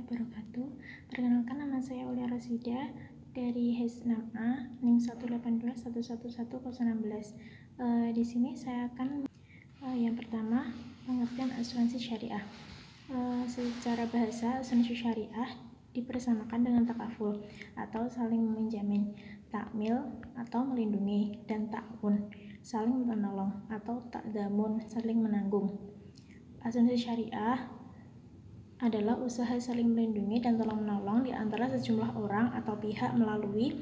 wabarakatuh. Perkenalkan, nama saya Aulia Rosida dari HES 6A NIM 182111016. Di sini saya akan yang pertama, pengertian asuransi syariah. Secara bahasa, asuransi syariah dipersamakan dengan takaful atau saling menjamin, takmil atau melindungi, dan ta'awun saling menolong, atau ta'damun saling menanggung. Asuransi syariah adalah usaha saling melindungi dan tolong menolong di antara sejumlah orang atau pihak melalui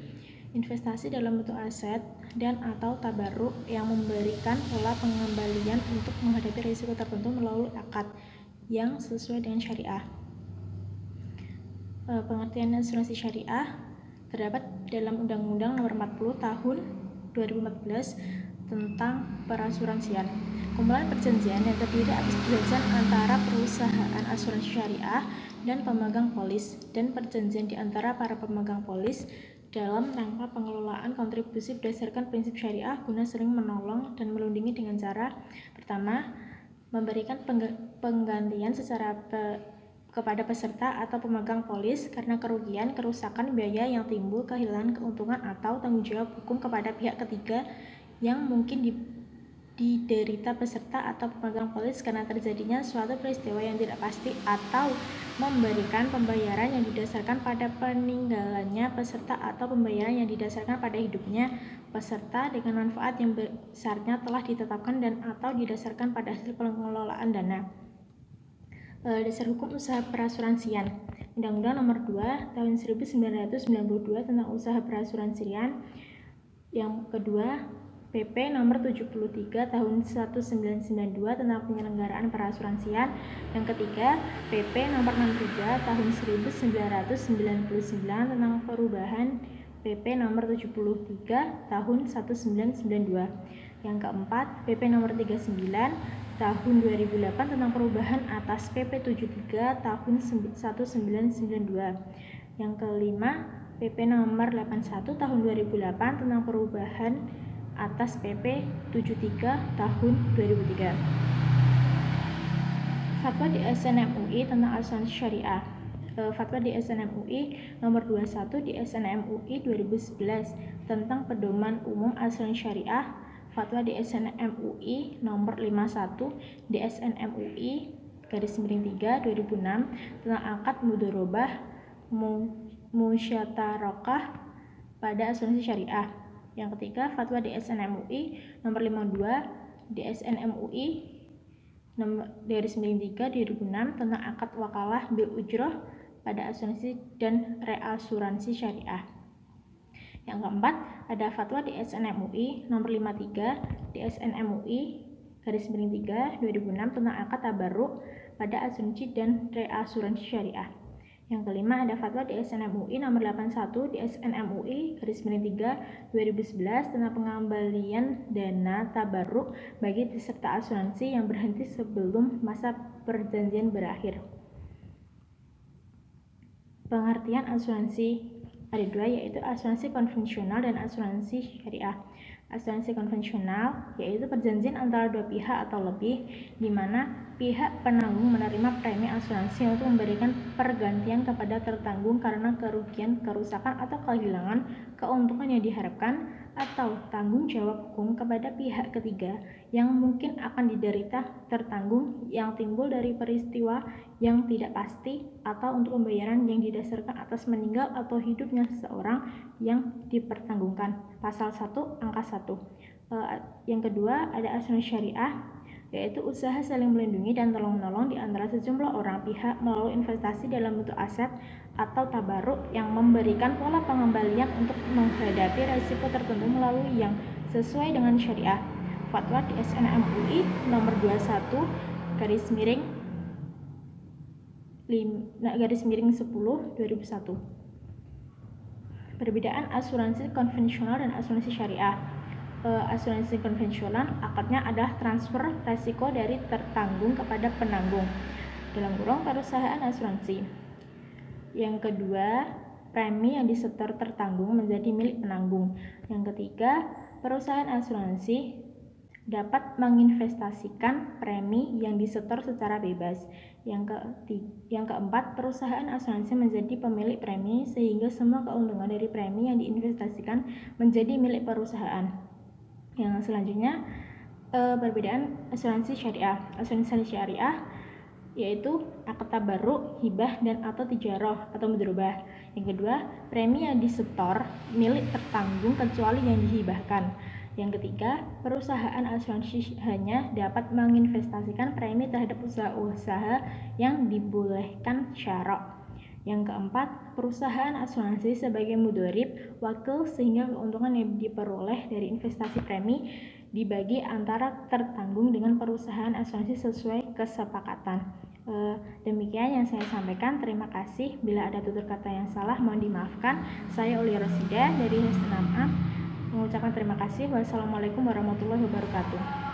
investasi dalam bentuk aset dan atau tabarruk yang memberikan pola pengembalian untuk menghadapi risiko tertentu melalui akad yang sesuai dengan syariah. Pengertian asuransi syariah terdapat dalam Undang-Undang Nomor 40 Tahun 2014 tentang perasuransian. Kumpulan perjanjian yang terdiri atas perjanjian antara perusahaan asuransi syariah dan pemegang polis, dan perjanjian di antara para pemegang polis dalam rangka pengelolaan kontribusi berdasarkan prinsip syariah guna saling menolong dan melindungi dengan cara: pertama, memberikan penggantian secara kepada peserta atau pemegang polis karena kerugian, kerusakan, biaya yang timbul, kehilangan keuntungan, atau tanggung jawab hukum kepada pihak ketiga yang mungkin diderita peserta atau pemegang polis karena terjadinya suatu peristiwa yang tidak pasti, atau memberikan pembayaran yang didasarkan pada peninggalannya peserta atau pembayaran yang didasarkan pada hidupnya peserta dengan manfaat yang besarnya telah ditetapkan dan atau didasarkan pada hasil pengelolaan dana. Dasar hukum usaha perasuransian. Undang-Undang Nomor 2 Tahun 1992 tentang usaha perasuransian. Yang kedua, PP Nomor 73 Tahun 1992 tentang penyelenggaraan perasuransian. Yang ketiga, PP Nomor 63 Tahun 1999 tentang perubahan PP Nomor 73 Tahun 1992. Yang keempat, PP Nomor 39 Tahun 2008 tentang perubahan atas PP 73 Tahun 1992. Yang kelima, PP Nomor 81 Tahun 2008 tentang perubahan atas PP 73 Tahun 2003. Fatwa di SN MUI tentang asuransi syariah. Fatwa di SN MUI Nomor 21 di SN MUI 2011 tentang pedoman umum asuransi syariah. Fatwa di SN MUI Nomor 51 di SN MUI _3 2006 tentang akad mudharabah musyarakah pada asuransi syariah. Yang ketiga, fatwa di SN MUI Nomor 52 di SN MUI Nomor _3 2006 tentang akad wakalah bil ujroh pada asuransi dan reasuransi syariah. Yang keempat, ada fatwa di SN MUI Nomor 53 di SN MUI _3 2006 tentang akad tabarruk pada asuransi dan reasuransi syariah. Yang kelima, ada fatwa di SN MUI Nomor 81 di SN MUI _3 2011 tentang pengembalian dana tabarruk bagi peserta asuransi yang berhenti sebelum masa perjanjian berakhir. Pengertian asuransi ada dua, yaitu asuransi konvensional dan asuransi syariah. Asuransi konvensional yaitu perjanjian antara dua pihak atau lebih, di mana pihak penanggung menerima premi asuransi untuk memberikan pergantian kepada tertanggung karena kerugian, kerusakan, atau kehilangan keuntungan yang diharapkan, atau tanggung jawab hukum kepada pihak ketiga yang mungkin akan diderita tertanggung yang timbul dari peristiwa yang tidak pasti, atau untuk pembayaran yang didasarkan atas meninggal atau hidupnya seseorang yang dipertanggungkan. Pasal 1 angka 1. Yang kedua, ada asuransi syariah, yaitu usaha saling melindungi dan tolong-menolong di antara sejumlah orang pihak melalui investasi dalam bentuk aset atau tabarruk yang memberikan pola pengembalian untuk menghadapi risiko tertentu melalui yang sesuai dengan syariah. Fatwa di SN MUI Nomor 21 _10 2001. Perbedaan asuransi konvensional dan asuransi syariah. Asuransi konvensional akadnya adalah transfer resiko dari tertanggung kepada penanggung (dalam perusahaan asuransi). Yang kedua, premi yang disetor tertanggung menjadi milik penanggung. Yang ketiga, perusahaan asuransi dapat menginvestasikan premi yang disetor secara bebas. Yang keempat, perusahaan asuransi menjadi pemilik premi sehingga semua keuntungan dari premi yang diinvestasikan menjadi milik perusahaan. Yang selanjutnya, perbedaan asuransi syariah. Asuransi syariah yaitu akad tabarruk, hibah, dan atau tijarah atau mudharabah. Yang kedua, premi yang disetor milik tertanggung kecuali yang dihibahkan. Yang ketiga, perusahaan asuransi hanya dapat menginvestasikan premi terhadap usaha-usaha yang dibolehkan syarak. Yang keempat, perusahaan asuransi sebagai mudharib wakil sehingga keuntungan yang diperoleh dari investasi premi dibagi antara tertanggung dengan perusahaan asuransi sesuai kesepakatan. Demikian yang saya sampaikan. Terima kasih. Bila ada tutur kata yang salah mohon dimaafkan. Saya Uli Rosida dari HES 6A mengucapkan terima kasih. Wassalamualaikum warahmatullahi wabarakatuh.